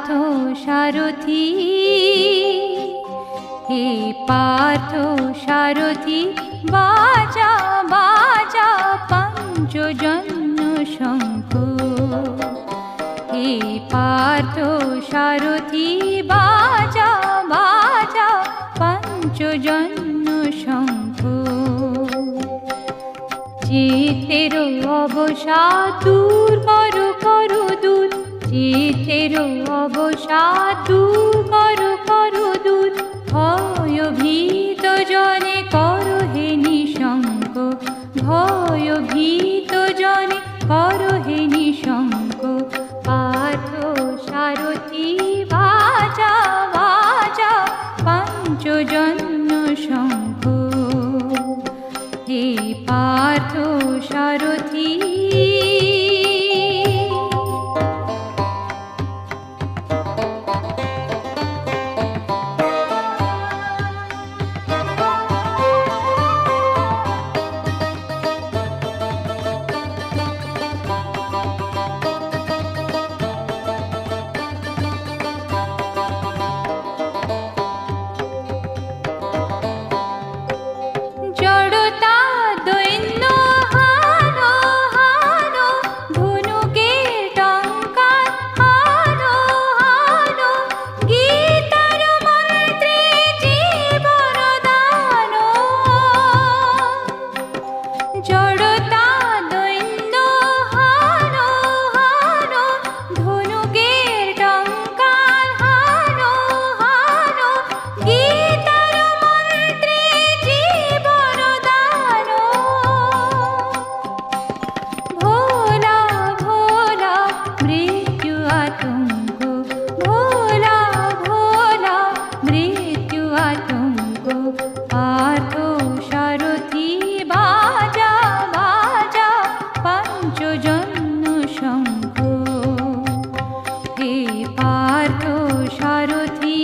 পার্থ সারথি, হে পার্থ সারথি, বাজা বাজা পঞ্চজন্য শঙ্খ। হে পার্থ সারথি, বাজা বাজা পঞ্চজন্য শঙ্খ। চিতের অবসাদ দূর করো করো দূর, চিতের অবসাদ দূর করো করো দূর, ভয় ভীত জনে করো হে নিঃশঙ্ক, ভয় ভীত জনে করো হে নিঃশঙ্ক। পার্থ সারথি, বাজা বাজা পঞ্চজন্য শঙ্খ। হে পার্থ সারথি, পার্থ সারথি, বাজা বাজা পঞ্চজন্য শঙ্খ। হে পার্থ সারথি,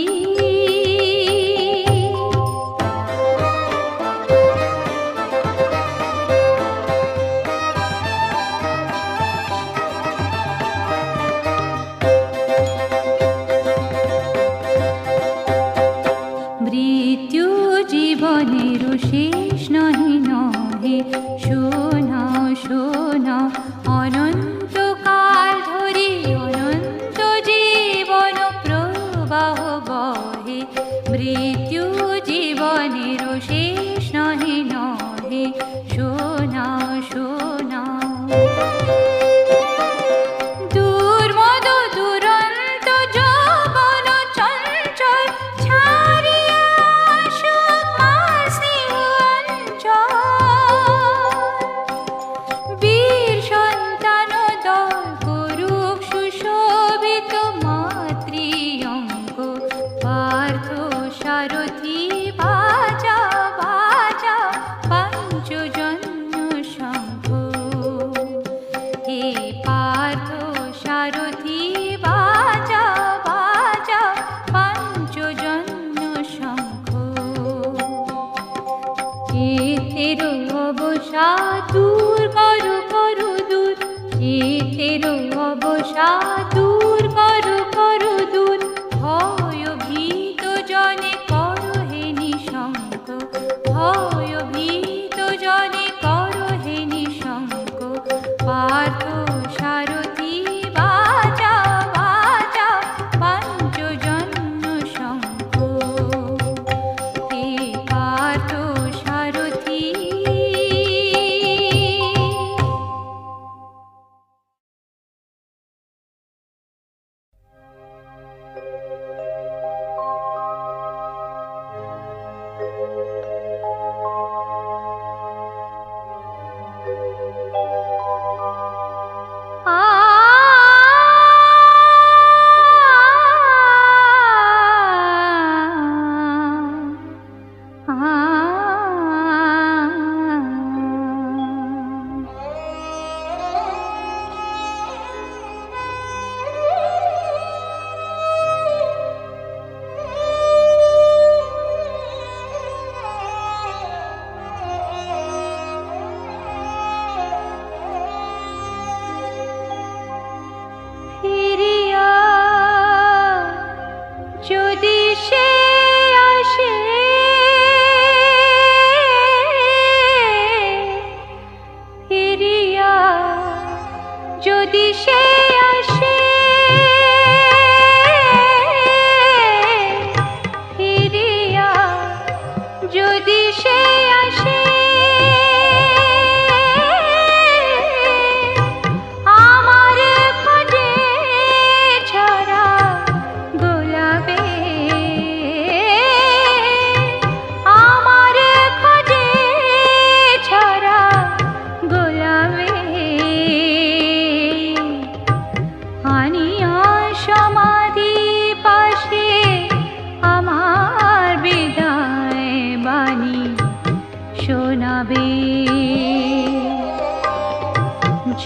মৃত্যু জীবনের শেষ নহে নহে, শোনাও শোনাও অনন্তকাল ধরে অনন্ত জীবন প্রবাহ বহে। মৃত্যু জীবনের শেষ নহে নহে, শোনাও শোনাও। দুর্মদ দুরন্ত যৌবন চঞ্চল, ছাড়িয়া আসুক মার স্নেহ অঞ্চল। বীর সন্তান দল করুক সুশোভিত মাতৃ অঙ্গ। পার্থ সারথি,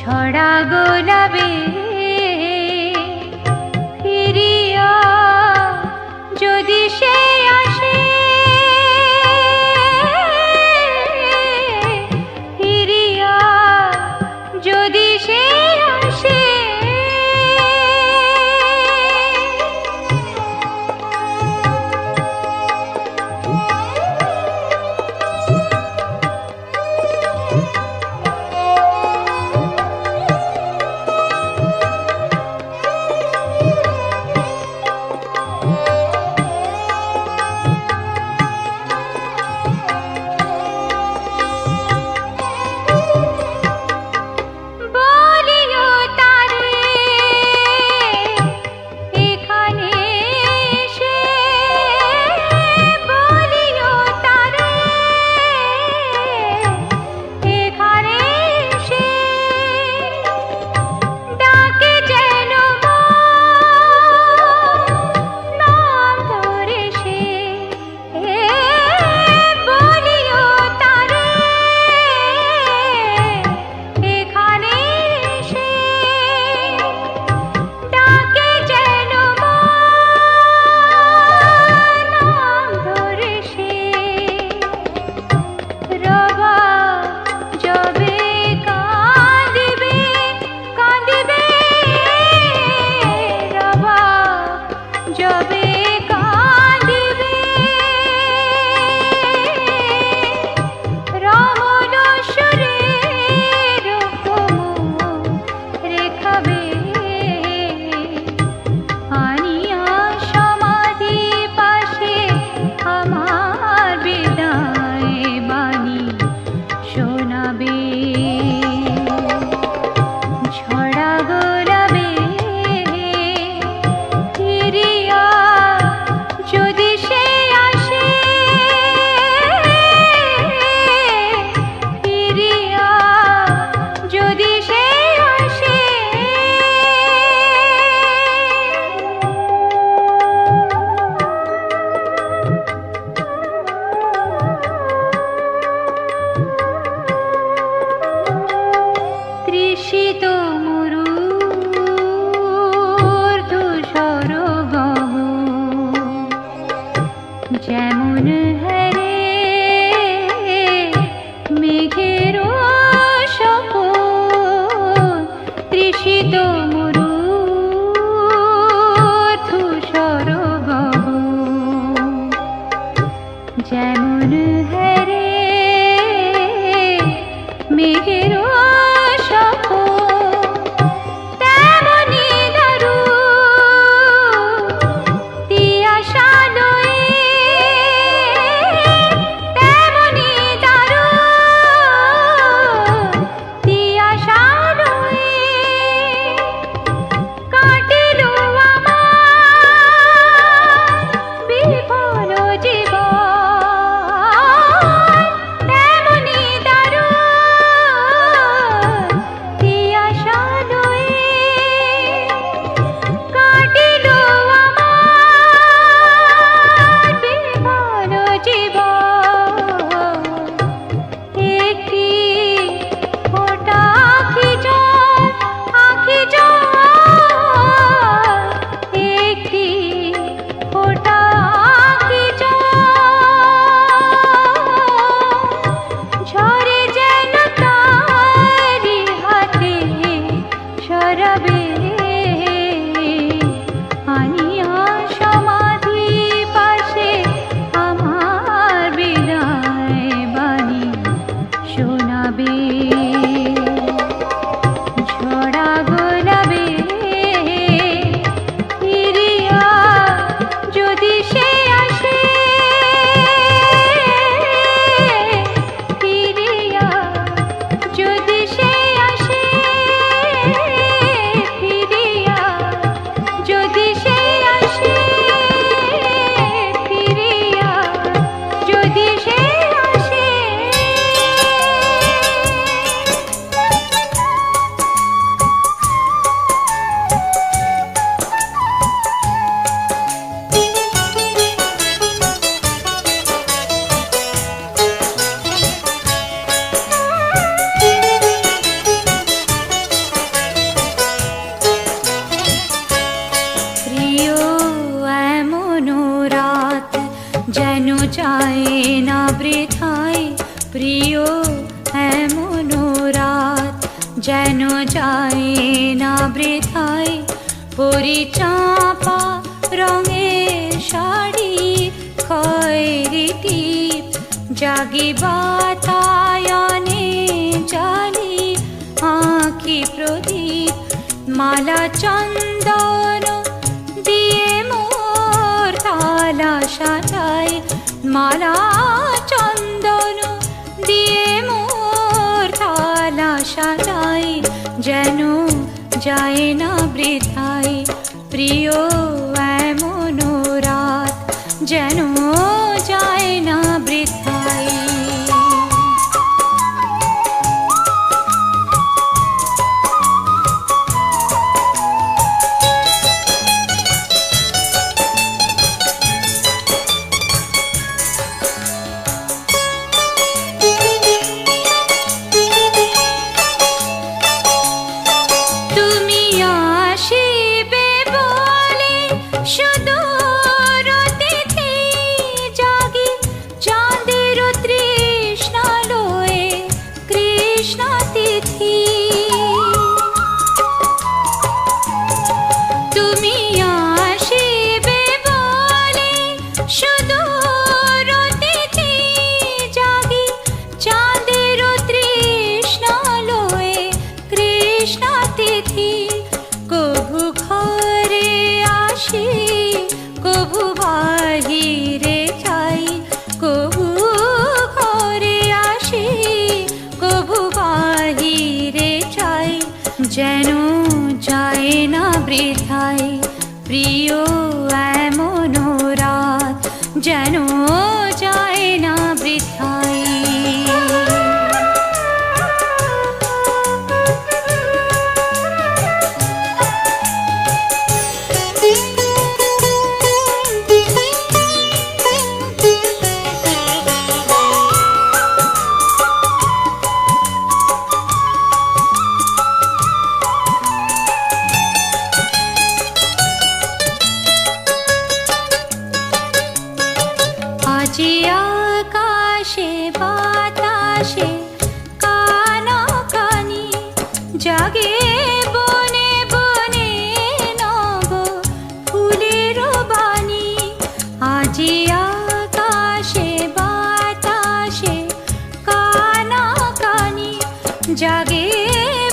ছড়া গোলাপে ফিরিয়া যদি সে আসে, ফিরিয়া যদি সে আসে, যেমন হরে মেঘের শপথ, তৃষিত মরুর ধূসর গগন। যেমন হরে মেঘের যায় না বৃথায় প্রিয় এমন রাত, যেন যায় না বৃথায় পরিচাপা রঙের শাড়ি খয়েরি টিপ জাগি বাতায়নে জালি আঁখি প্রদীপ মালা চন্দন দিয়ে মোর থালা সাজায়, মালা চন্দন দিয়ে মোর থালা সাজায়, যেন যায় না বৃথায় প্রিয় এমন রাত, যেন যায় না বৃথায়। যেন যায় না বৃথায় প্রিয় এমন রাত, যেন যায় না বৃথায়। আজি আকাশে বাতাসে কানাকানি জাগে বনে বনে নব ফুলের বাণী, আজি আকাশে বাতাসে কানাকানি জাগে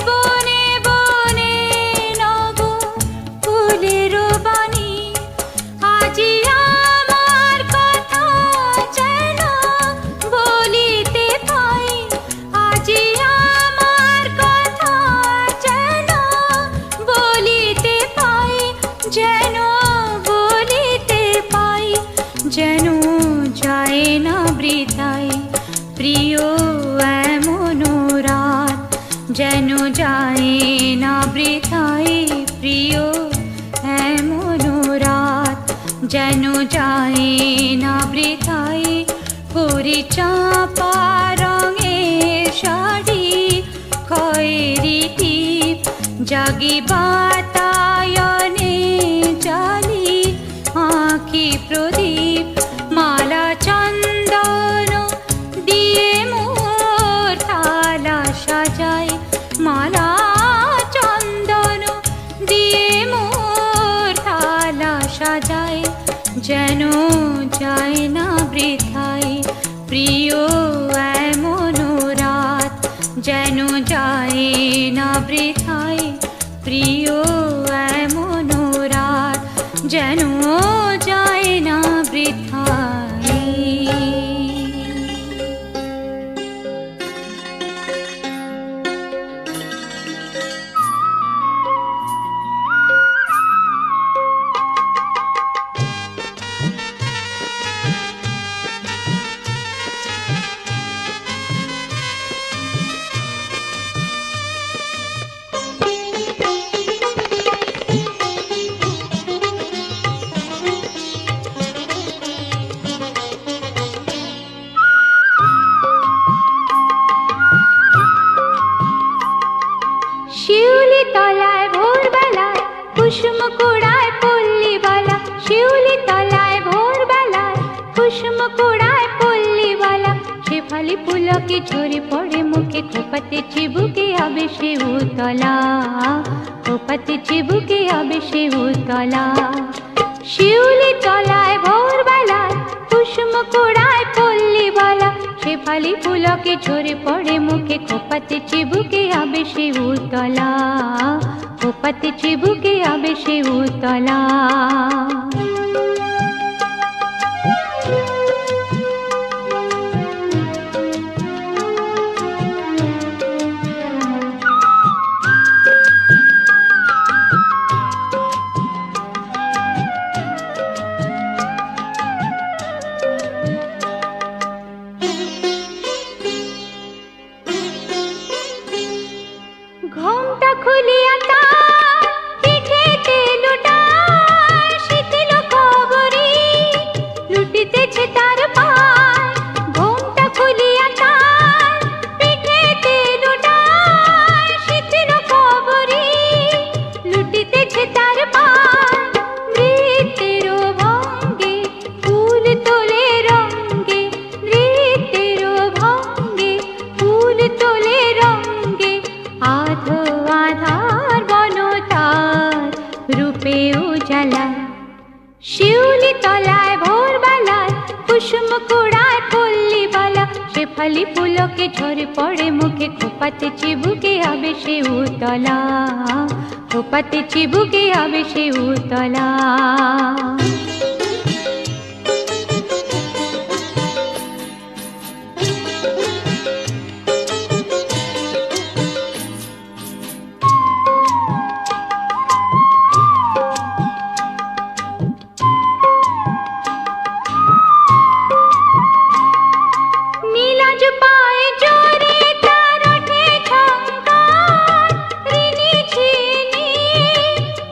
বনে বনে নব ফুলের বাণী, আজি যেন বলিতে পাই, যেন যায় না বৃথায় প্রিয় এমন রাত, যেন যায় না বৃথায় প্রিয় এমন রাত, যেন যায় না বৃথায় পরিচাপা রঙের শাড়ি খয়েরি টিপ জাগি বাতায়নে জালি আঁখি প্রদীপ মালা চন্দন দিয়ে মোর থালা সাজায়, মালা চন্দন দিয়ে মোর থালা সাজায়, যেন যায় না বৃথায় প্রিয় এমন রাত, যেন যায় না বৃথায় প্রিয় এমন রাত, যেন যায় না বৃথায়। শেফালি পুলকে ঝরে পড়ে মুখে, খোপাতে চিবুকে আবেশে উতলা, খোপাতে চিবুকে আবেশে উতলা। শিউলি তলায় ভোরবেলায় কুসুম কুড়ায় পল্লী বালা, শেফালি পুলকে ঝরে পড়ে মুখে, খোপাতে চিবুকে আবেশে উতলা, খোপাতে চিবুকে আবেশে উতলা। ঘোমটা খুলিয়া তার পিঠেতে লুটায় শীতল খবরি, লুটিতেছে তার পায়। ঘোমটা খুলিয়া তার পিঠেতে লুটায় শীতল খবরি, লুটিতেছে তার পায়। নৃত্যের ভঙ্গে ফুল তোলে রঙ্গে, নৃত্যের ভঙ্গে ফুল তোলে রঙ্গে, আধো আধার বনতার রূপে উজালা। শিউলি তলায় ভোরবেলায় কুসুম কুড়ায় পল্লী বালা, শেফালি পুলকে ঝরে পড়ে মুখে, খোপাতে চিবুকে আবেশে উতলা, খোপাতে চিবুকে আবেশে উতলা। নীলাজ পায়ে জোরে তার ওঠে ঝংকার, ঋণী চিনি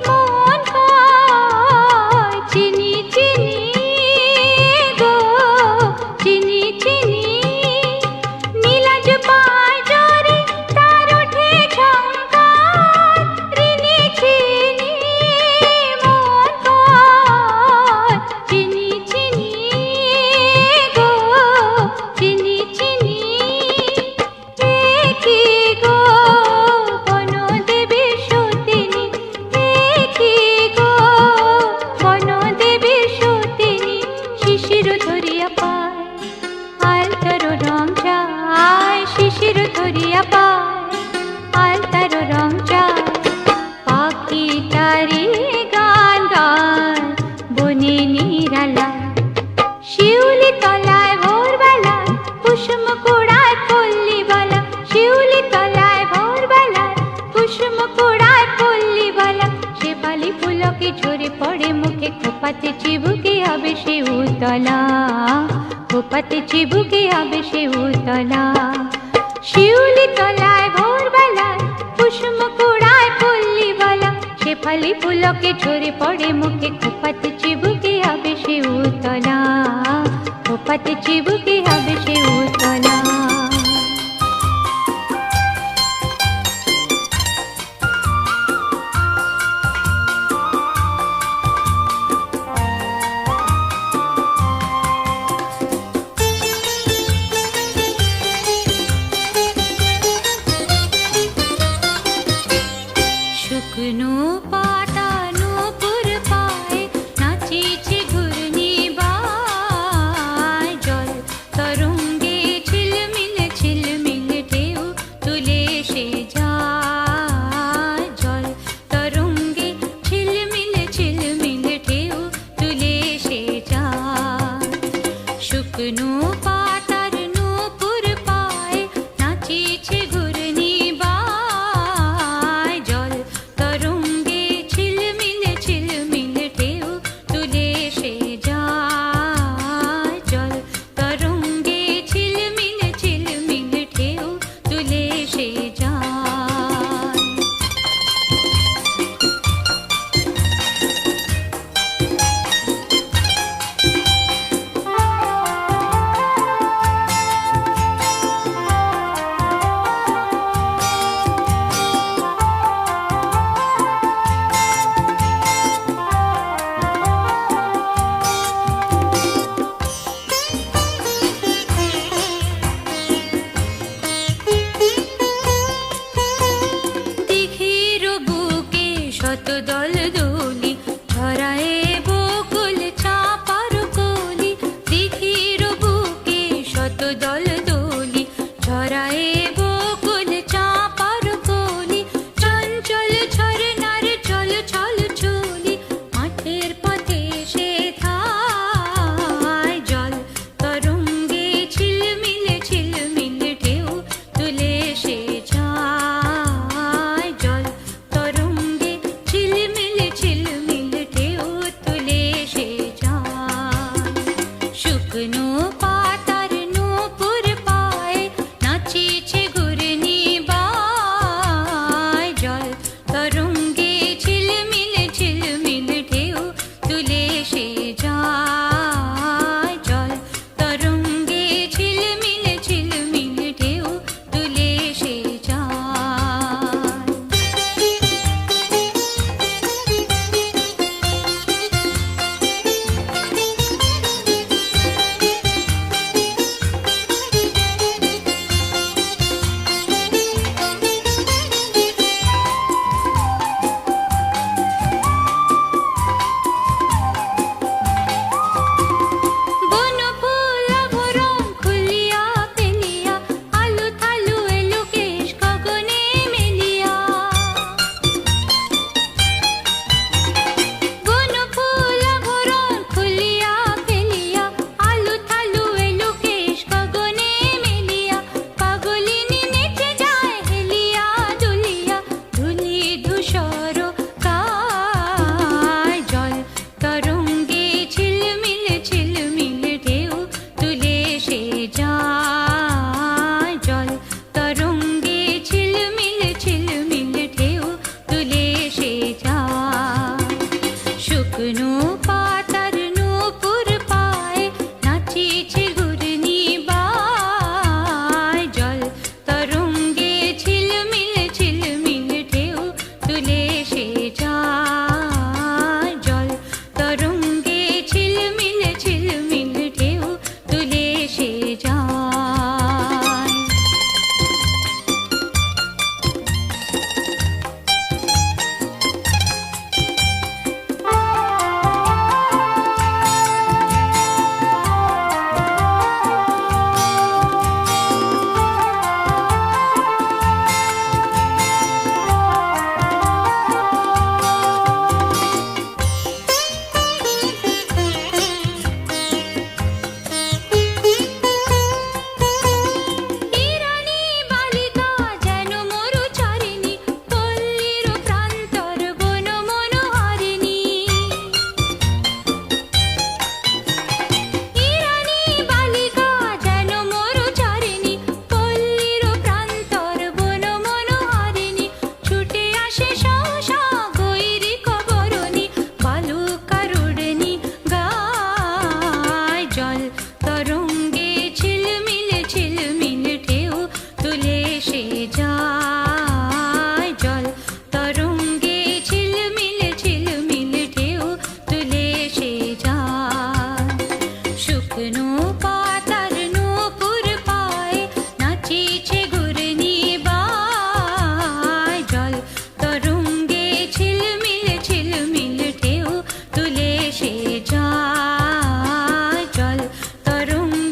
মন হয় চিনি চিনি গো, চিনি চিনি। নীলাজ পায়ে জোরে তার ওঠে ঝংকার, ঋণী চিনি মন হয় চিনি চিনি গো, চিনি চিনি। একি গো বনদেবীর সতিনী, একি গো বনদেবীর সতিনী, শিশির ধরিয়া পায় আলতার রং চায়, শিশির ধরিয়া পায় আলতার রং চায়। পাখি তারি গান গায় বনে নিরালা, শিউলি তলায় ভোরবেলায় কুসুম কুড়ায় পল্লী বালা, শিউলি তলায় ভোরবেলায় কুসুম কুড়ায় পল্লী বালা, শেফালি পুলকে ঝরে পড়ে মুখে, খোপাতে চিবুকে আবেশে উতলা, খোপাতে চিবুকে আবেশে উতলা। শিউলি তলায় ভোরবেলায় কুসুম কুড়ায় পল্লী বালা, শেফালি পুলকে ঝরে পড়ে মুখে, খোপাতে চিবুকে আবেশে উতলা, খোপাতে চিবুকে আবেশে উতলা। শুকনো পাতা নূপুর পায়ে নাচিছে ঘূর্ণি বায়, জল তরঙ্গে ঝিলমিল ঝিলমিল ঢেউ তুলে সে যায়, জল তরঙ্গে ঝিলমিল ঝিলমিল ঢেউ তুলে সে যায়। শুকনো পাতার নূপুর পায়ে নাচিছে ঘূর্ণি বায়, জল তরঙ্গে ঝিলমিল ঝিলমিল ঢেউ তুলে সে যায়, জল তরঙ্গে ঝিলমিল ঝিলমিল ঢেউ তুলে সে যায়। শুকনো পাতার নূপুর পায়ে নাচিছে ঘূর্ণি বায় জল তরঙ্গে ঝিলমিল ঝিলমিল ঢেউ তুলে সে যায় জল তরঙ্গে ঝিলমিল ঝিলমিল ঢেউ তুলে সে শুকনো পাতার নূপুর পায়ে নাচিছে ঘূর্ণি বায় জল তরঙ্গে ঝিলমিল ঝিলমিল ঢেউ তুলে সে যায় জল তরঙ্গে ঝিলমিল ঝিলমিল ঢেউ তুলে সে যায় তরঙ্গে ঝিলমিল ঝিলমিল ঢেউ তুলে সে যায় জল তরঙ্গে ঝিলমিল ঝিলমিল ঢেউ তুলে সে যায় শুকনো পাতার নূপুর পায়ে নাচিছে ঘূর্ণি বায় জল তরঙ্গে ঝিলমিল ঝিলমিল ঢেউ তুলে সে যায় জল তরঙ্গে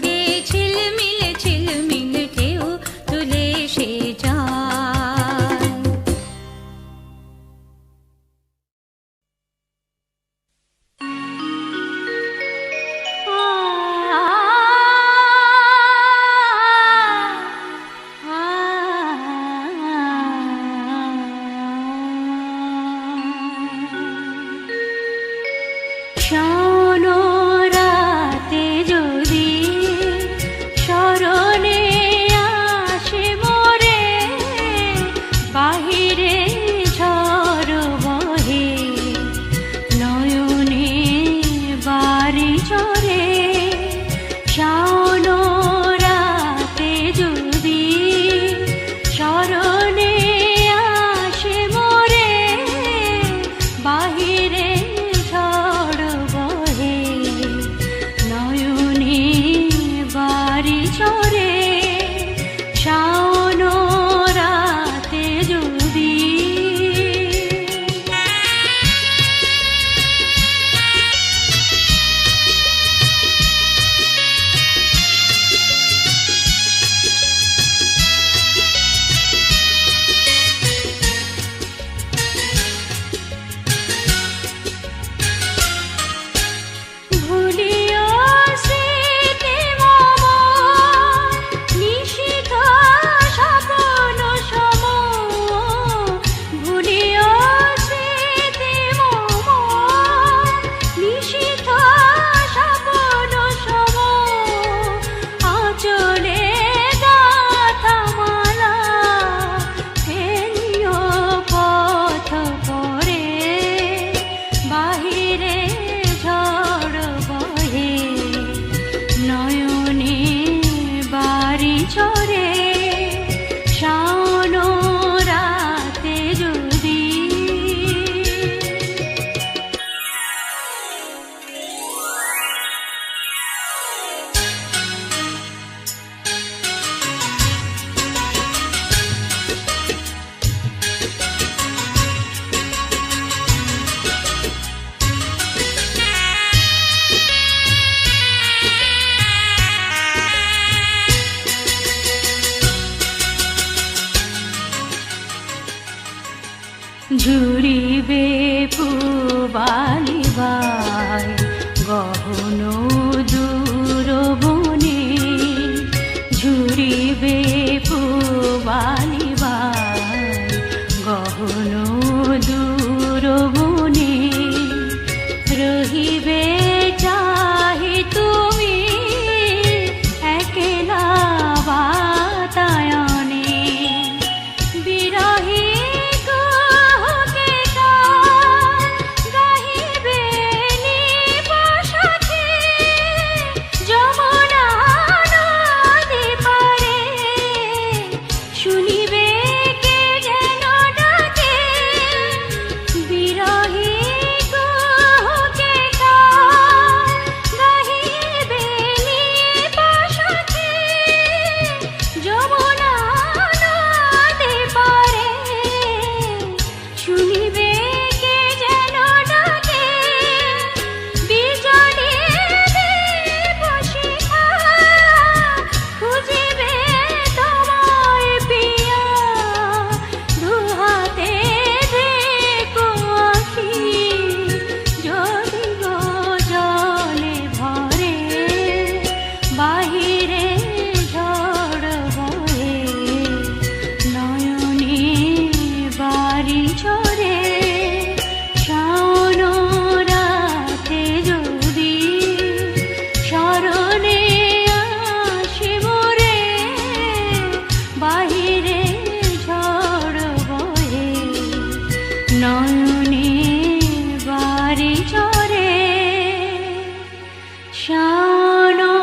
জানো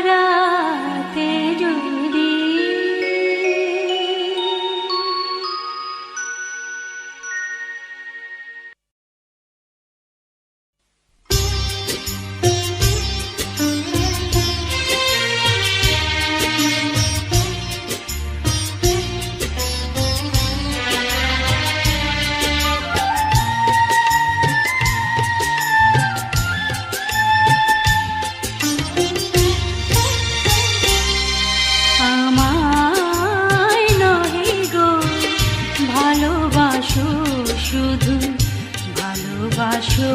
রাতে যদি আমায় নহে গো ভালোবাসো, শুধু ভালোবাসো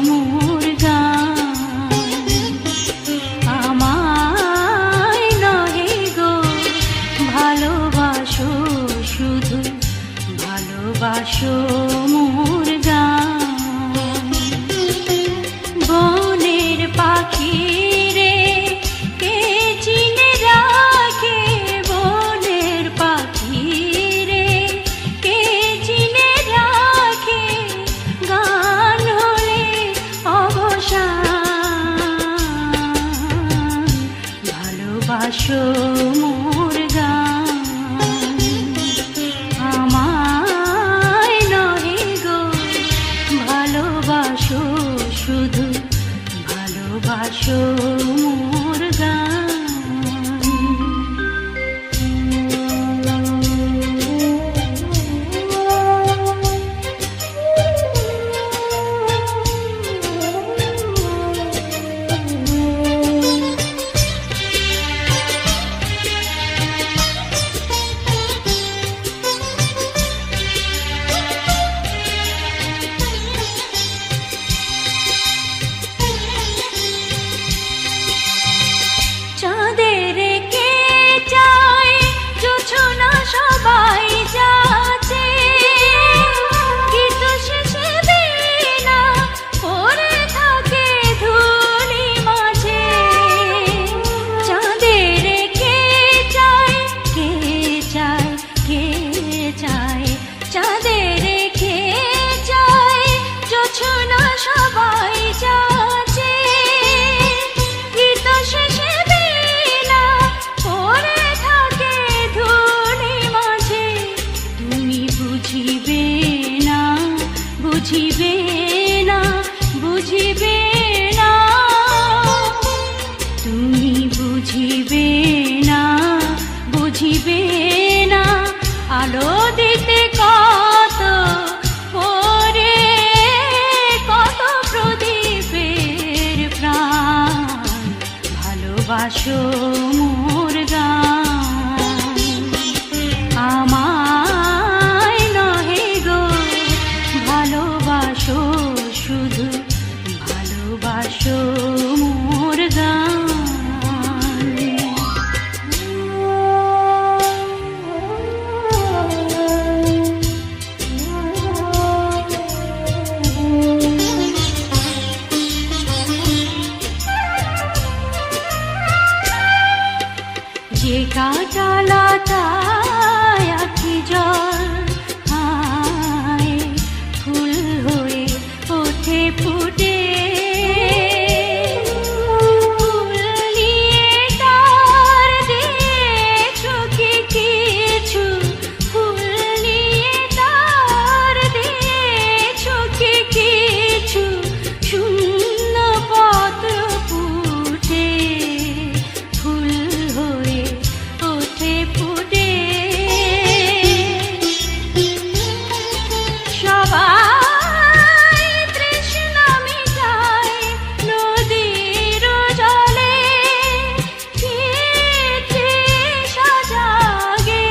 মোর গান। আমায় নহে গো ভালোবাসো, শুধু ভালোবাসো মোর গান। বনের পাখি রে কে চিনে রাখে, বনের পাখি রে কে চিনে রাখে, গান হলে অবসান। ভালোবাসো মোর গান। আমায় নহে গো ভালোবাসো, শুধু ভালোবাসো মোর গান। চাঁদের কে চায় জোছনা সবাই যাচ্ছে, কিন্তু শেষে বিনা পড়ে থাকে ধুলি মাঝে। চাঁদের কে চায়, কে চায়, কে চায়, চাঁদের কে চায় জোছনা সবাই যাচ্ছে, কিন্তু শেষে বিনা পড়ে থাকে ধুলি মাঝে। তুমি বুঝিবে না, বুঝিবে না, বুঝিবে না, তুমি বুঝিবে না, বুঝিবে না। আলো দিতে কত পরে, কত প্রদীপের প্রাণ। ভালোবাসো মোর গান। আমায় নহে গো ভালোবাসো, শুধু ভালোবাসো মোর গান। যে কাটালা তাই আখি জল, হায় ফুল হয়ে ওঠে ফুটে। ফুল নিয়ে তার দিয়েছো কি কিছু, ফুল নিয়ে তার দিয়েছো কি কিছু। শূন্য পত্র ফুটে, ফুল হয়ে ওঠে ফুটে। সবাই তৃষ্ণা মিটায় নদীর জলে, তৃষা জাগে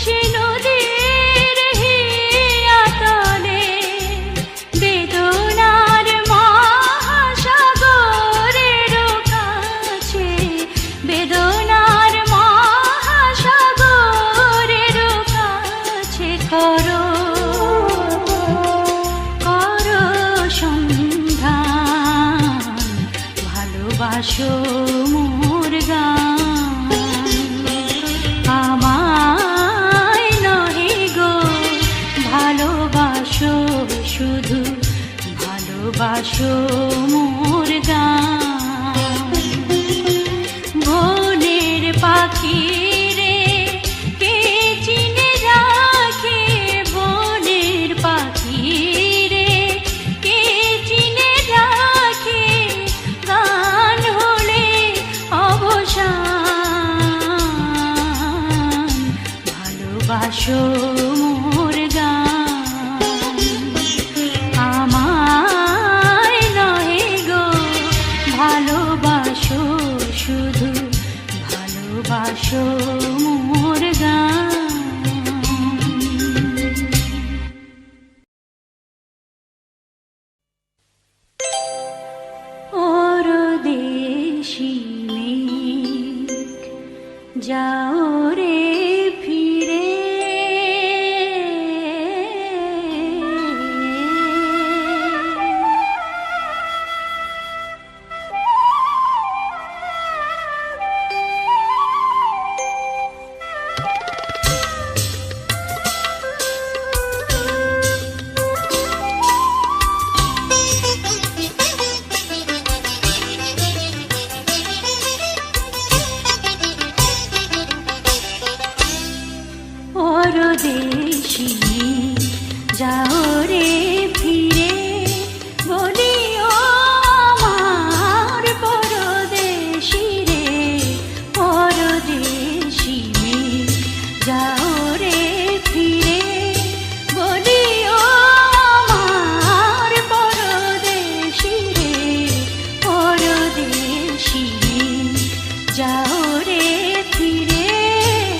সে নদীর হিয়াতলে। বেদনার মহাসাগরের কাছে, বেদনার মহাসাগরের কাছে করো, করো সন্ধান। ভালোবাসো মোর গান। আমায় নহে গো ভালোবাসো, শুধু ভালোবাসো মোর গান। ভালোবাসো মোর গান আমায় নহে গো ভালোবাসো শুধু ভালোবাসো মোর গান পরদেশী মেঘ যাও রে ফিরে পরদেশী যাও রে ফিরে বলিও আমার পরদেশী রে পরদেশী যাও রে ফিরে বলিও আমার পরদেশী রে পরদেশী যাও রে ফিরে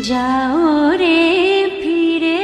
যাও রে ফিরে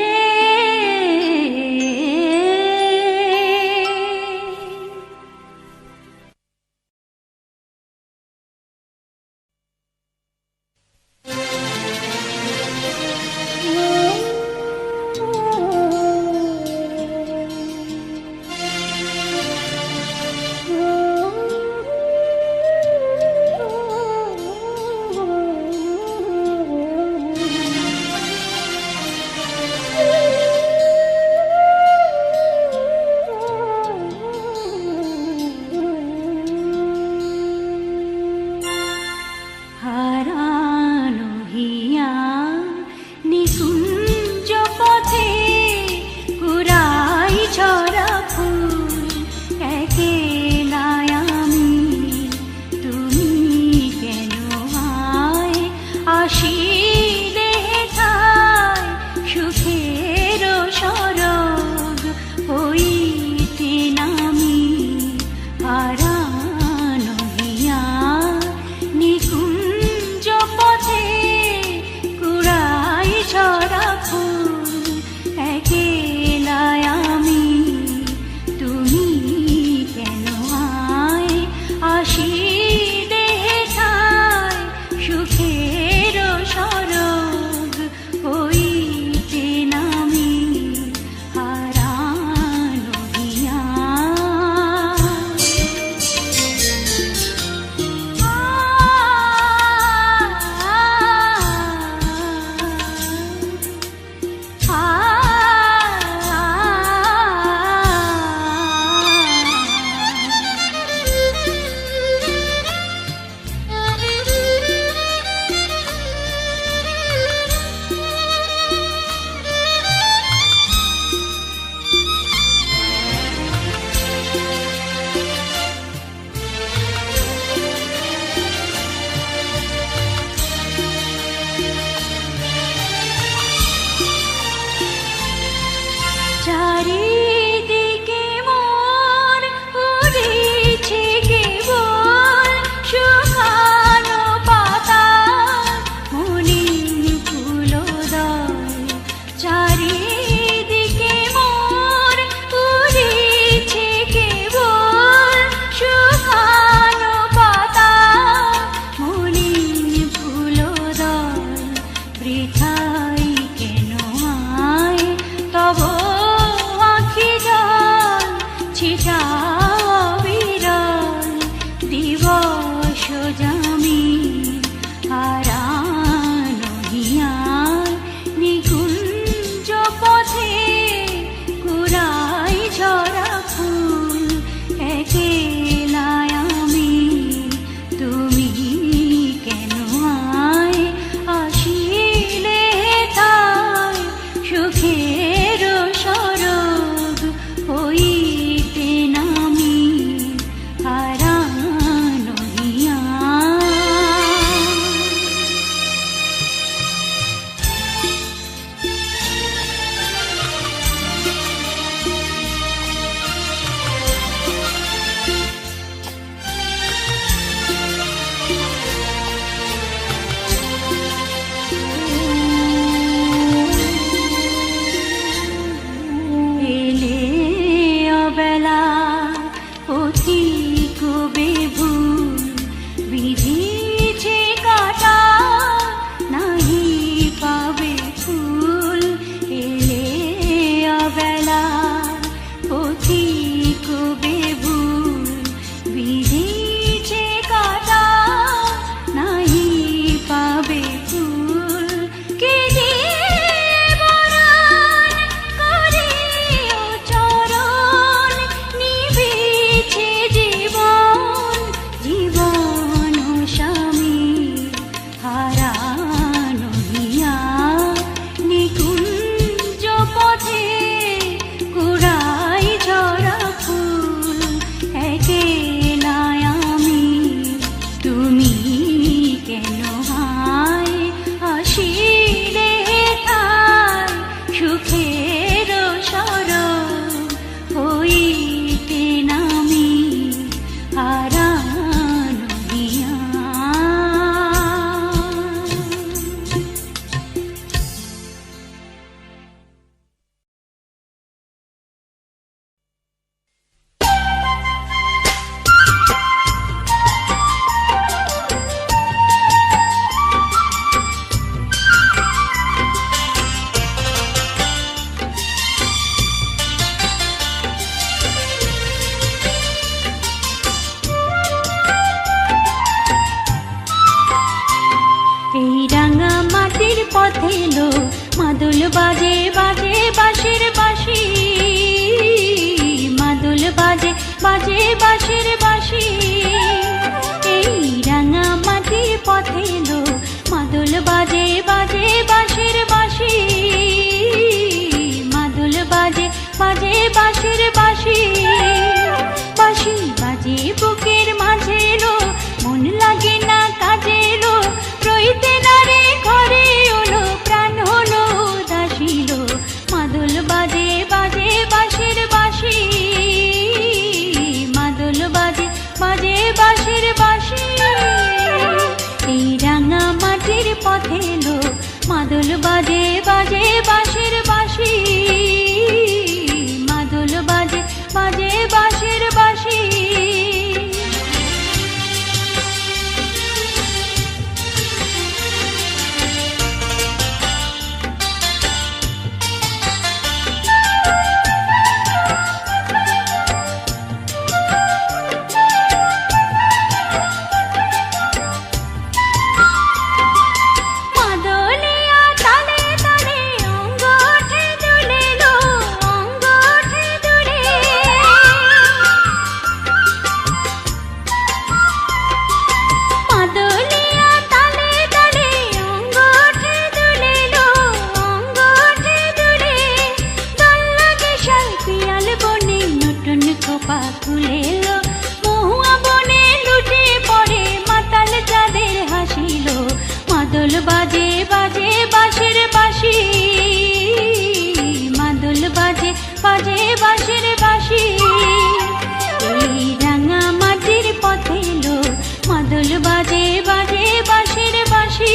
মাটির পথে এলো মাদল বাজে বাজে বাঁশির বাঁশি মাদল বাজে বাজে বাঁশির বাঁশি এই রাঙা মাটির পথে এলো মাদল বাজে বাজে বাঁশির বাঁশি মাদল বাজে বাজে বাঁশির বাঁশি বাঁশি বাজে বুকের মাঝে এলো মন লাগে না কাজে এলো রইতে না রে ঘরে এলো প্রাণ হলো উদাসীল মাদল বাজে বাজে বাঁশির বাঁশি মাদল বাজে বাজে বাঁশির বাঁশি এই রাঙা মাটির পথে এলো মাদল বাজে বাজে বাঁশির বাঁশি মাদল বাজে বাজে বাঁশির বাঁশি খোপা খুলেলো মহুয়া বনে লুটে পড়ে মাতাল যাদের হাসিল মাদল বাজে বাজে বাঁশির বাঁশি মাদল বাজে বাজে বাঁশির বাঁশি এই রাঙা মাটির পথে এলো মাদল বাজে বাজে বাঁশির বাঁশি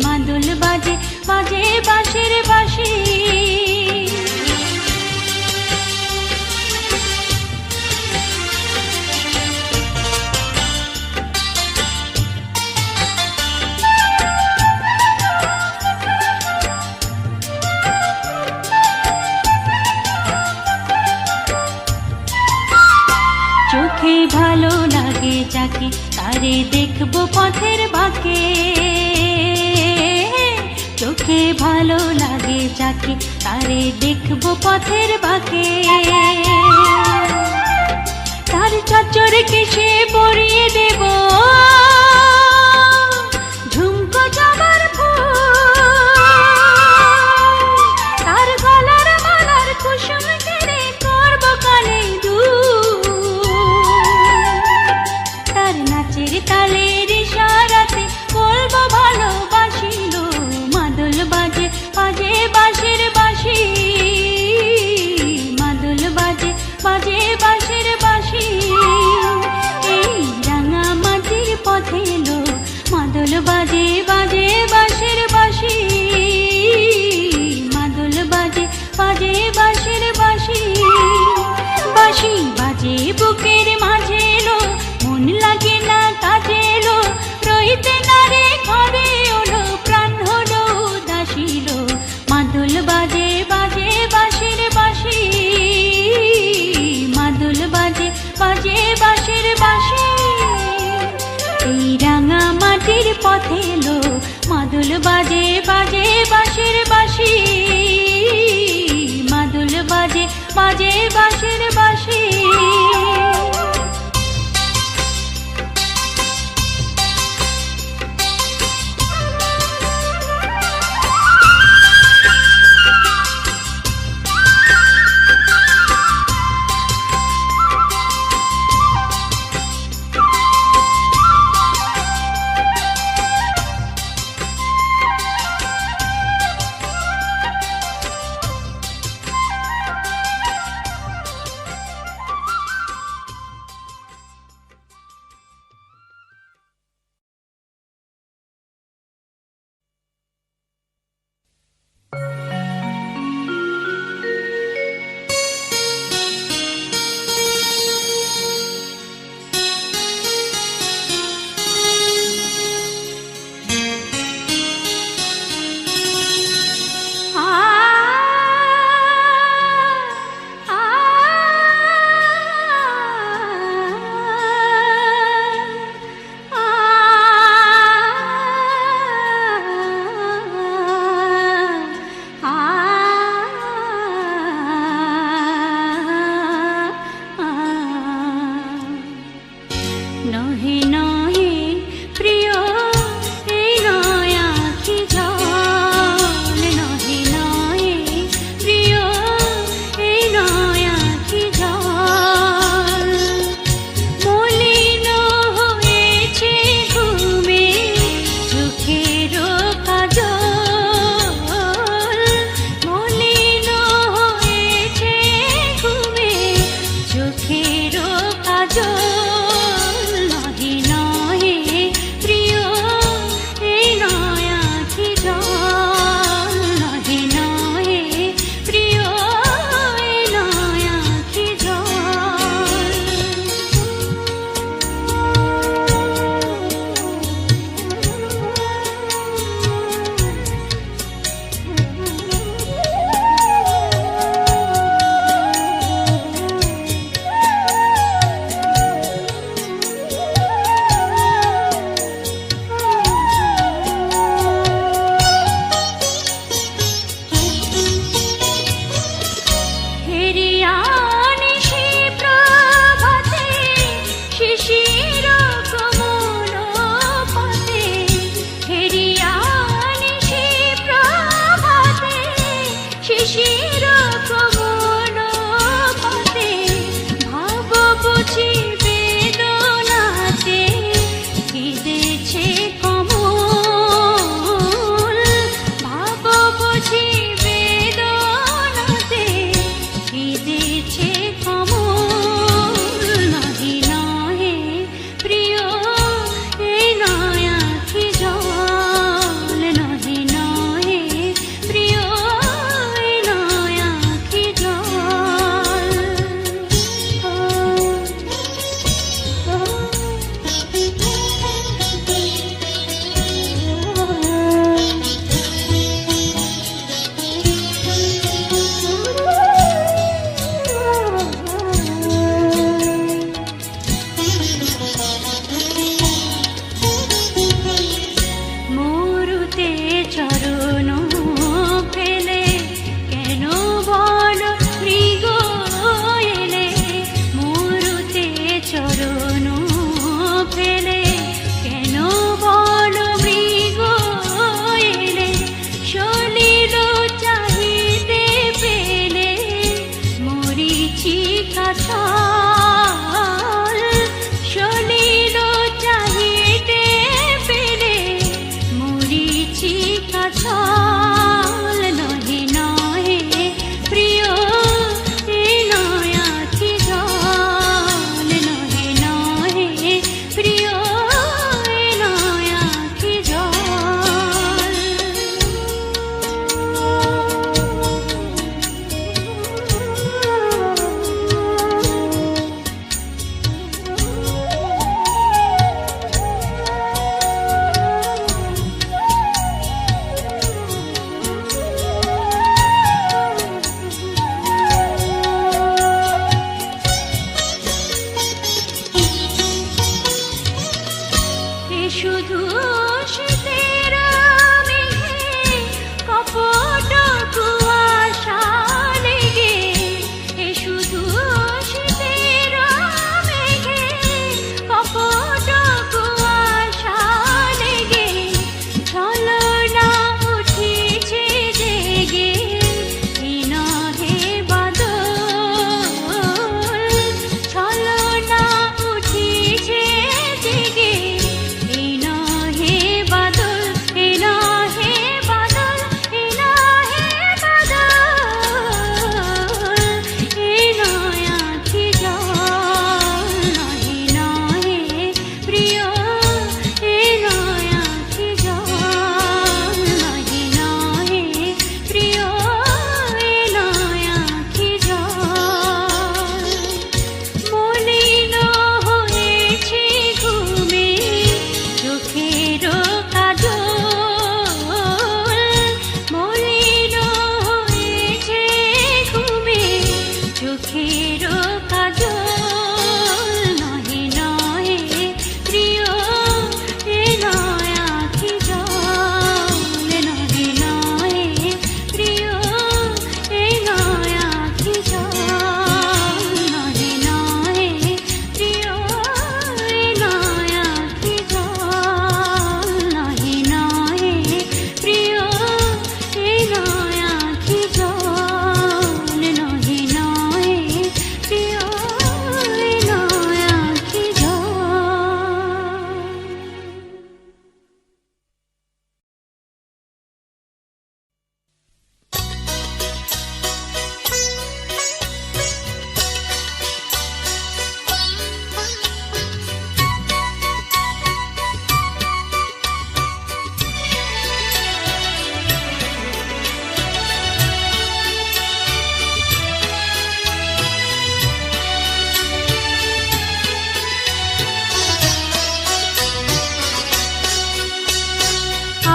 মাদল বাজে বাজে বাঁশির বাঁশি চোখে ভালো লাগে যাকে তারে দেখবো পথের বাঁকে চোখে ভালো লাগে যাকে তারে দেখবো পথের বাঁকে তার চচ্চর কেশে পরিয়ে দেব ঝুমকো জবার ফুল তার গলার মালার কুসুম কেড়ে করবো কানে নাচের তালের ইশারাতে বলবো ভালোবাসিল মাদল বাজে বাজে বাঁশির বাঁশি মাদল বাজে বাজে বাঁশির বাঁশি এই রাঙা মাটির পথে এলো মাদল বাজে বাজে বাঁশির বাঁশি মাদল বাজে বাজে বাঁশির বাঁশি বাঁশি বাজে বুকের মাঝে এলো মন লাগে না কাজে এলো রইতে না রে ঘরে এলো প্রাণ হলো উদাসীল মাদল বাজে বাজে বাঁশির বাঁশি মাদল বাজে বাজে বাঁশির বাঁশি এই রাঙা মাটির পথে এলো মাদল বাজে বাজে বাঁশির বাঁশি মাদল বাজে বাজে বাঁশির বাঁশি শীতের মেঘে কপট কুয়াশা লেগে, এ শুধু শীতের মেঘে কপট কুয়াশা লেগে, ছলনা উঠেছে জেগে, এ নহে বাদল, ছলনা উঠেছে জেগে, এ নহে বাদল, এ নহে বাদল, এ নহে বাদল, এ নয় আঁখি জল, নহে নহে প্রিয়, এ নয় আঁখি জল, নহে নহে প্রিয়, এ নয় আঁখি জল। মলিন হয়েছে ঘুমে চোখের কাজল, মলিন হয়েছে ঘুমে চোখের কাজল, নহে নহে প্রিয়, এ নয় আঁখি জল, নহে নহে প্রিয়, এ নয় আঁখি জল, নহে নহে প্রিয়, এ নয় আঁখি জল, নহে নহে প্রিয়, এ নয় আঁখি জল, নহে নহে প্রিয়, এ নয় আঁখি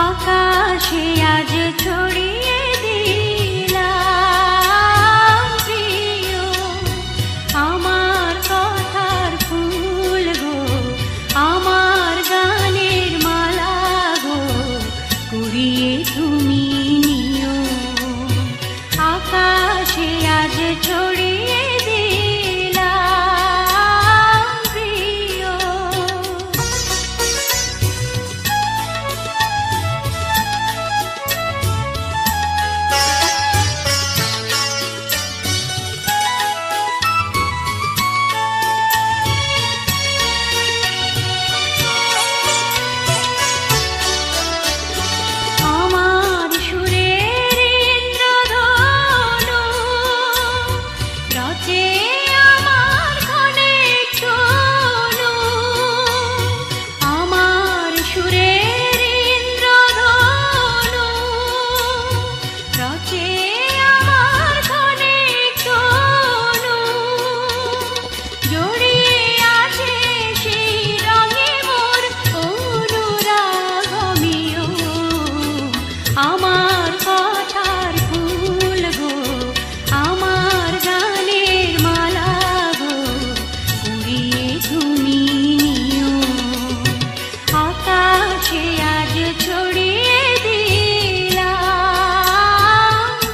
আকাশে আজ ছড়িয়ে দিলাম প্রিয় আমার কথার ফুল গো, আমার গানের মালা গো, কুড়িয়ে তুমি নিও। আকাশে আজ ছড়িয়ে দিলাম প্রিয়। আমার সুরের ইন্দ্রধনু রচে আমার ক্ষণিক তনু, আমার সুরের ইন্দ্রধনু রচে আমার ক্ষণিক তনু, জড়িয়ে আছে সেই রঙে মোর অনুরাগমিও। আমার কথার ফুল গো, আমার গানের মালা গো, কুড়িয়ে তুমি নিও। আকাশে আজ ছড়িয়ে দিলাম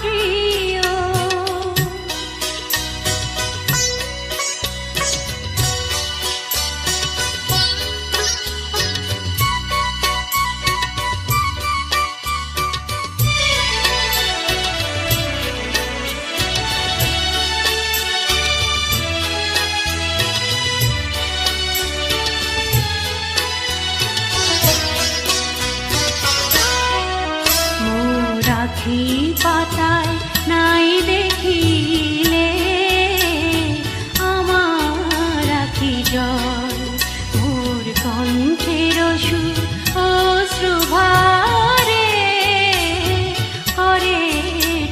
প্রিয়। মোর আখি পাতায় নাই দেখিলে আমার আখি জল, মোর কণ্ঠের সুর অশ্রু ভারে করে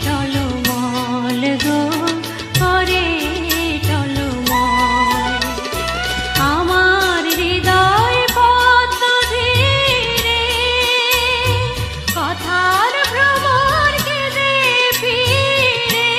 টলমল গো, করে টলমল। আমার হৃদয় পদ্ম ধীরে কথার ভ্রমর কেঁদে ফিরে,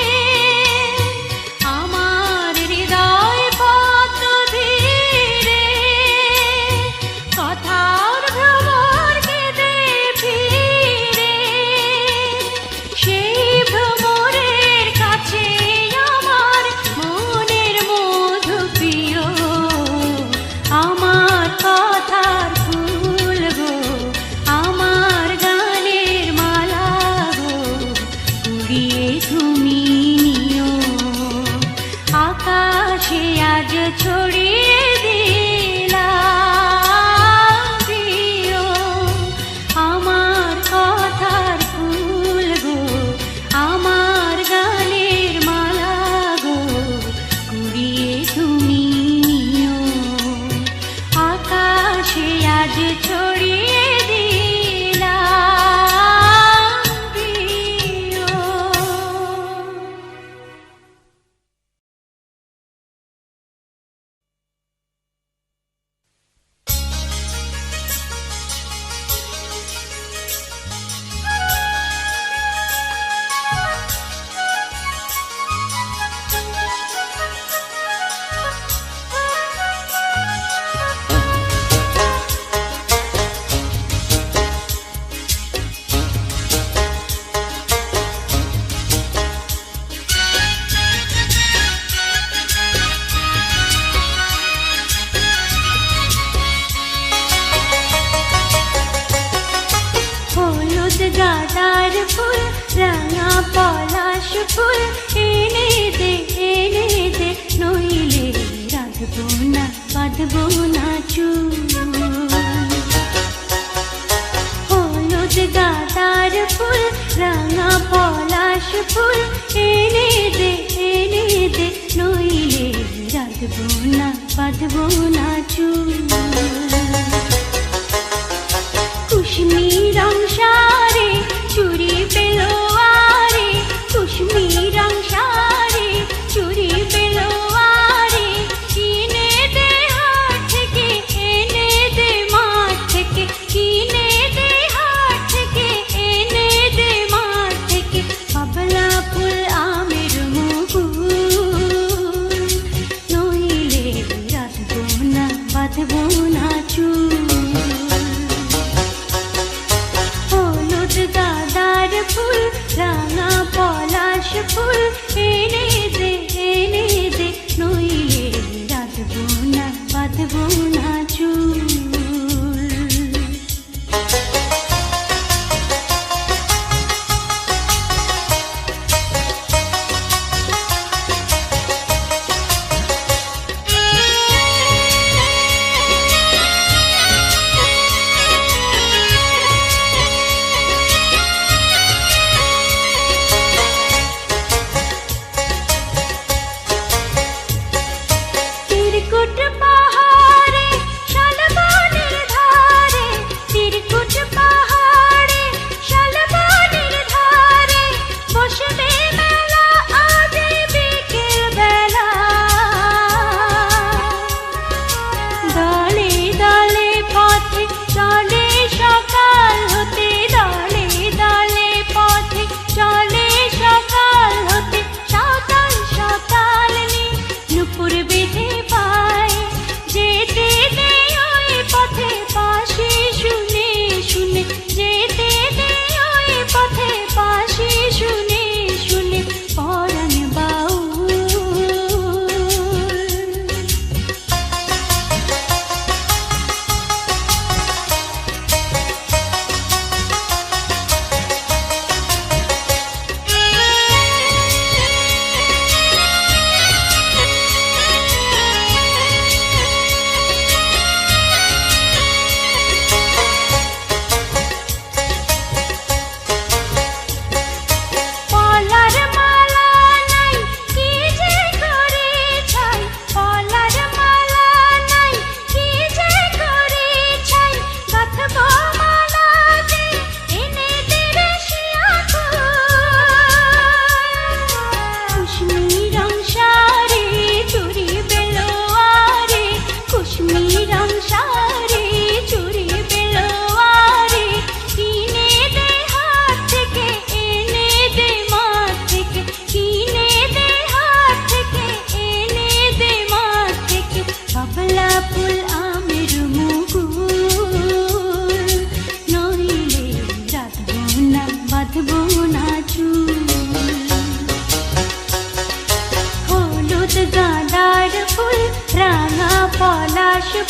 ফুল এনে দে নইলে রাখবো না বাঁধবো না চুল হলুদ গাঁদার ফুল রাঙা পলাশ ফুল এনে দে নইলে রাখবো না বাঁধবো না চুল কুশমি রং সারে চুরি পেলো আরে কুশমি রং সারে চুরি পেলো আরে কিনে দে হাট থেকে এনে দে মাঠ থেকে কিনে দে হাট থেকে এনে দে মাঠ থেকে বাবলা ফুল আমের মুকুল নইলে রাখবো না বাঁধবো না চুল ফুল রাঙা পলাশ ফুল এনে দে নইলে রাখবো না বাঁধবো না চুল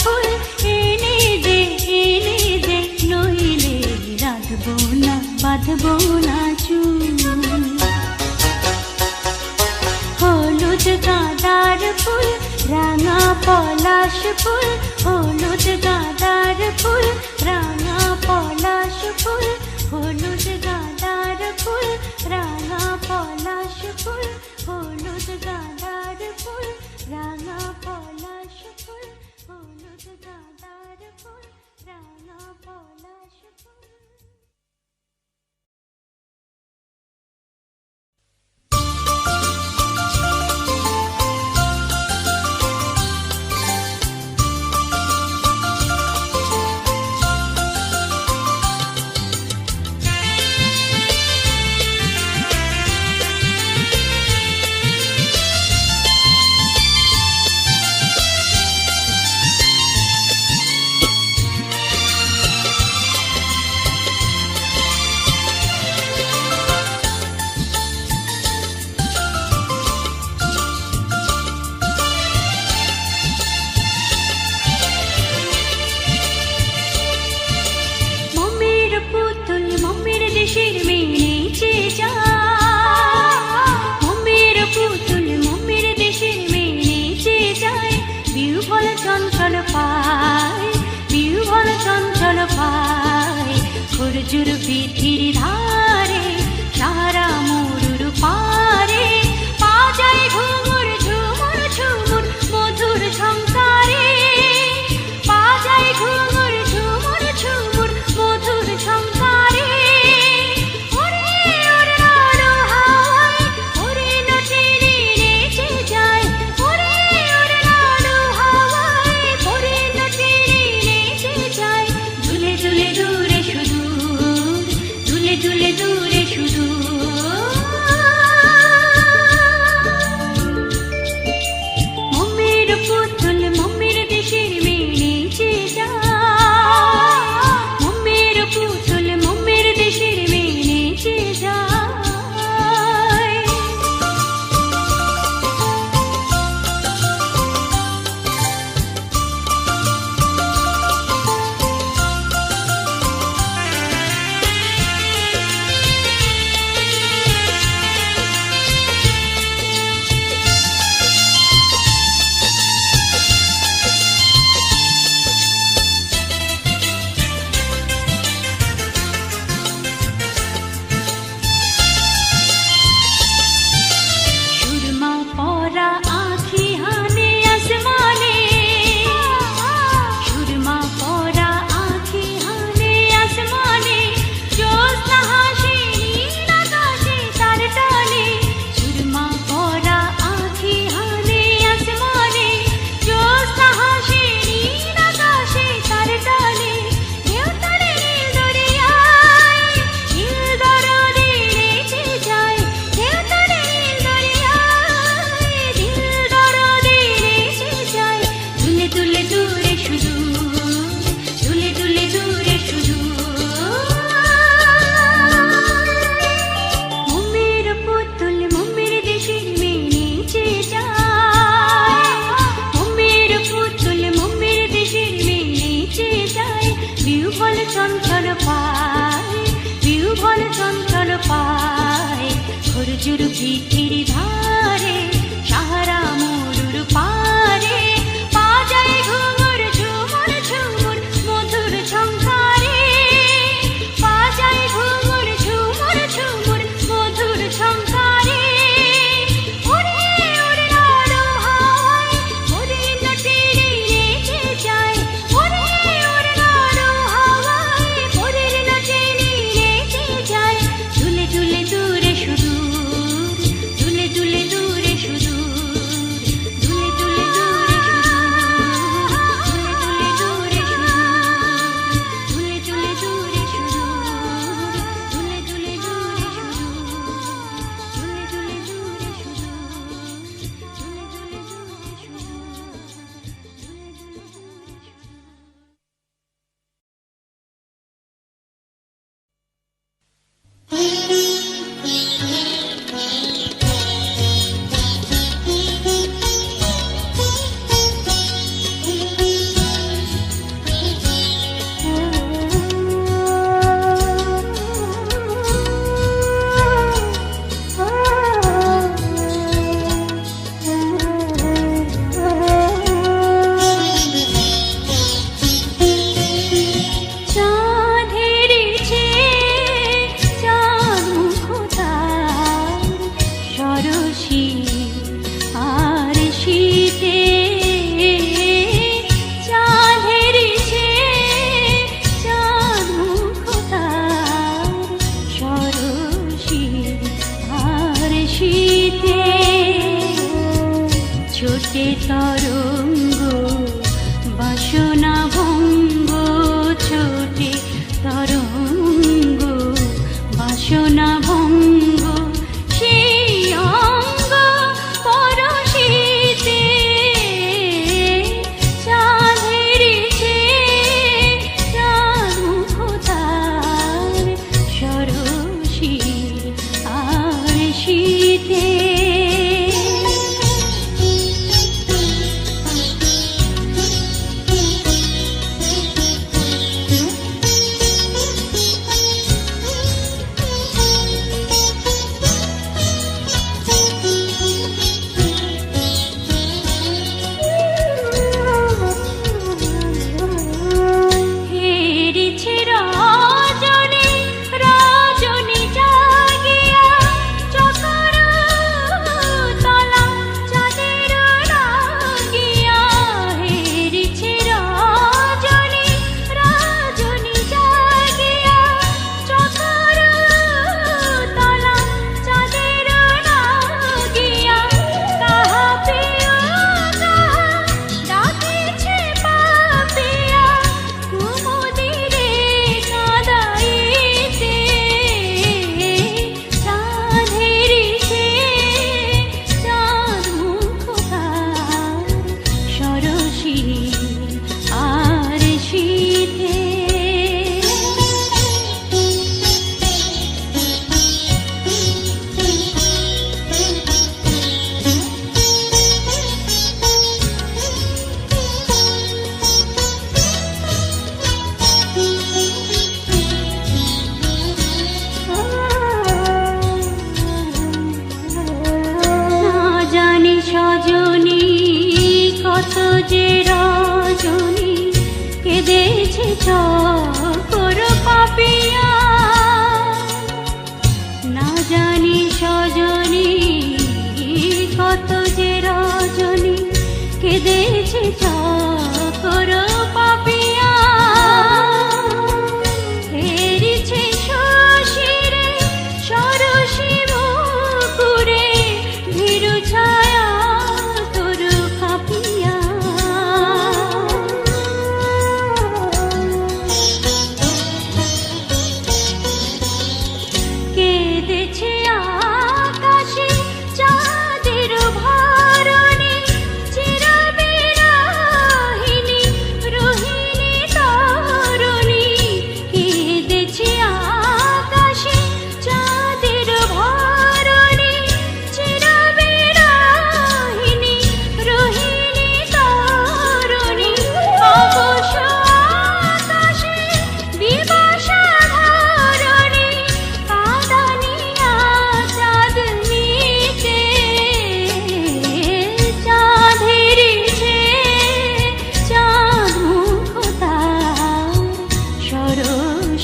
ফুল এনে দে নইলে রাখবো না বাঁধবো না চুল হলুদ গাঁদার ফুল রাঙা পলাশ ফুল হলুদ গাঁদার ফুল রাঙা পলাশ ফুল হলুদ গাঁদার ফুল রাঙা পলাশ ফুল হলুদ গাঁদার ফুল রাঙা পলাশ ফুল হলুদ গাঁদার ফুল রাঙা পলাশ ফুল খরজুর পিঠির ধারে সারা মরুর পারে বাজায় ঘুঙুর ঝুমুর ঝুমুর মধুর ঝংকারে বাজায় ঘুঙুর ঝুমুর ঝুমুর মধুর ঝংকারে ওরে ওরে আলো হাওয়ায় ওরে নাচে রে নেচে যায় ওরে ওরে আলো হাওয়ায় ওরে নাচে রে নেচে যায় ঝুলে ঝুলে দূরে সুদূর ঝুলে ঝুলে দূরে সুদূর মমের পুতুল মমের দেশের মেয়ে নেচে যায় মমের পুতুল মমের দেশের মেয়ে নেচে যায় সুরমা পরা আঁখি হানে আসমানে সুরমা পরা আঁখি হানে আসমানে জ্যোৎস্না হাসে নীল আকাশে তার টানে সুরমা পরা আঁখি হানে আসমানে জ্যোৎস্না হাসে নীল আকাশে তার টানে ঢেউ তাড়ে নীল দরিয়ায় নীল দরদে নেচে যায় ঢেউ তাড়ে নীল দরিয়ায় নীল দরদে নেচে যায় ঝুলে ঝুলে দূরে সুদূর ঝুলে ঝুলে দূরে সুদূর মমের পুতুল মমের দেশের মেয়ে নেচে যায় মমের পুতুল মমের দেশের মেয়ে নেচে যায় বিহ্বল চঞ্চল পায় বিহ্বল চঞ্চল পায় খরজুর পিঠির ধারে সারা মরুর পারে বাজায় ঘুঙুর ঝুমুর ঝুমুর মধুর ঝংকারে বাজায় ঘুঙুর ঝুমুর ঝুমুর মধুর ঝংকারে ওরে ওরে আলো হাওয়ায় ওরে নাচে রে নেচে যায় ওরে ওরে আলো হাওয়ায় ওরে নাচে রে নেচে যায় ঝুলে ঝুলে দূরে সুদূর ঝুলে ঝুলে দূরে সুদূর ঝুলে ঝুলে দূরে সুদূর ঝুলে ঝুলে দূরে সুদূর ঝুলে ঝুলে দূরে সুদূর ঝুলে ঝুলে দূরে সুদূর ঝুলে ঝুলে চাঁদের চেয়ে চাঁদ মুখ তার সরসী আর শীতে চাঁদের চেয়ে চাঁদ মুখ তার সরসী আর শীতে ছোটে তরঙ্গ বাসনা ভঙ্গ ছোটে তরঙ্গ বাসনা ভঙ্গ সেই অঙ্গ পরশিতে চাঁদের চেয়ে চাঁদ মুখ তার সরসী আর শীতে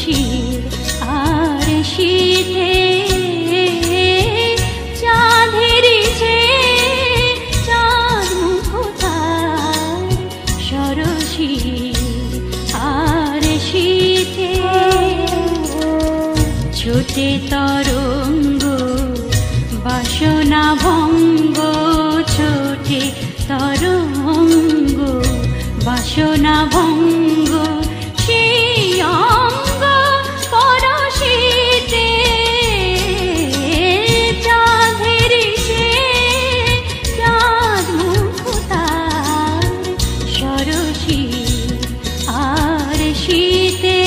শিশির আর শীতে চাঁদের চেয়ে চাঁদ মুখ তার সরসী আর শীতে ছোটে তরঙ্গ বাসনা ভঙ্গ ছোটে তরঙ্গ বাসনা ভঙ্গ সেই অঙ্গ পরশিতে চাঁদের চেয়ে চাঁদ মুখ তার সরসী আর শীতে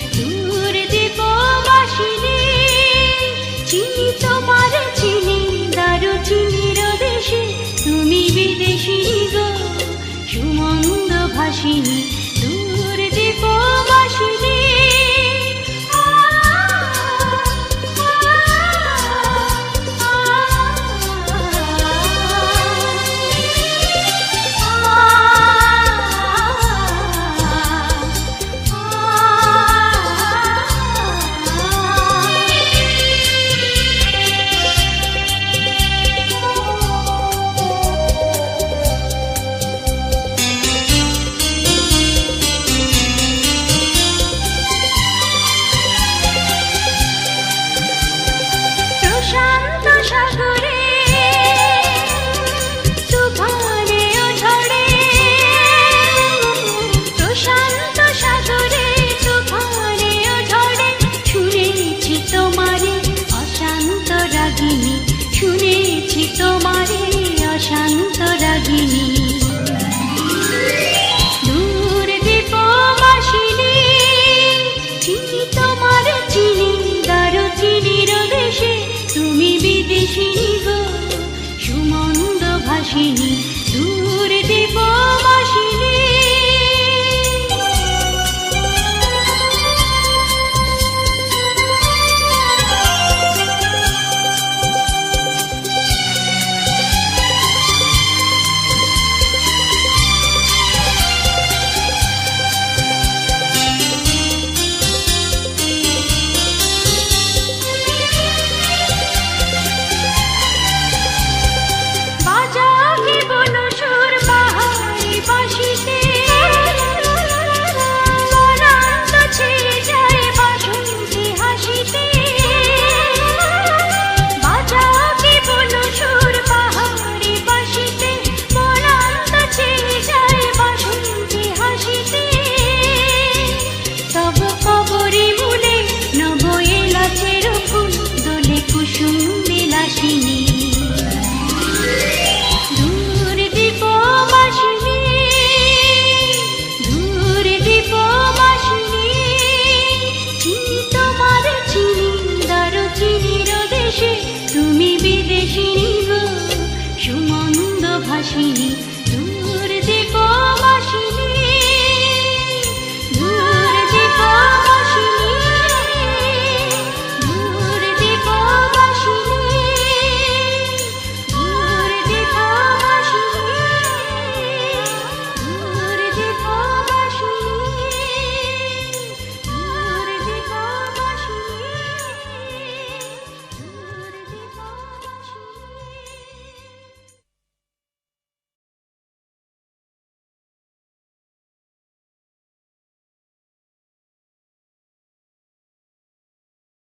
দূর দীপবাসিনী চিনি তোমার চিনি দারুচিনির দেশে তুমি বিদেশিনী গো সুমন্দ ভাসিনী দূর দীপবাসিনী শুনেছি তোমারে অশান্ত রাগিনী দূর দীপবাসিনী চিনি তোমার চিনি দারুচিনির দেশে তুমি বিদেশিনী গো সুমন্দ ভাসিনী দূর দীপবাসিনী বাজাকে বলো সুর বাহারি বাঁশিতে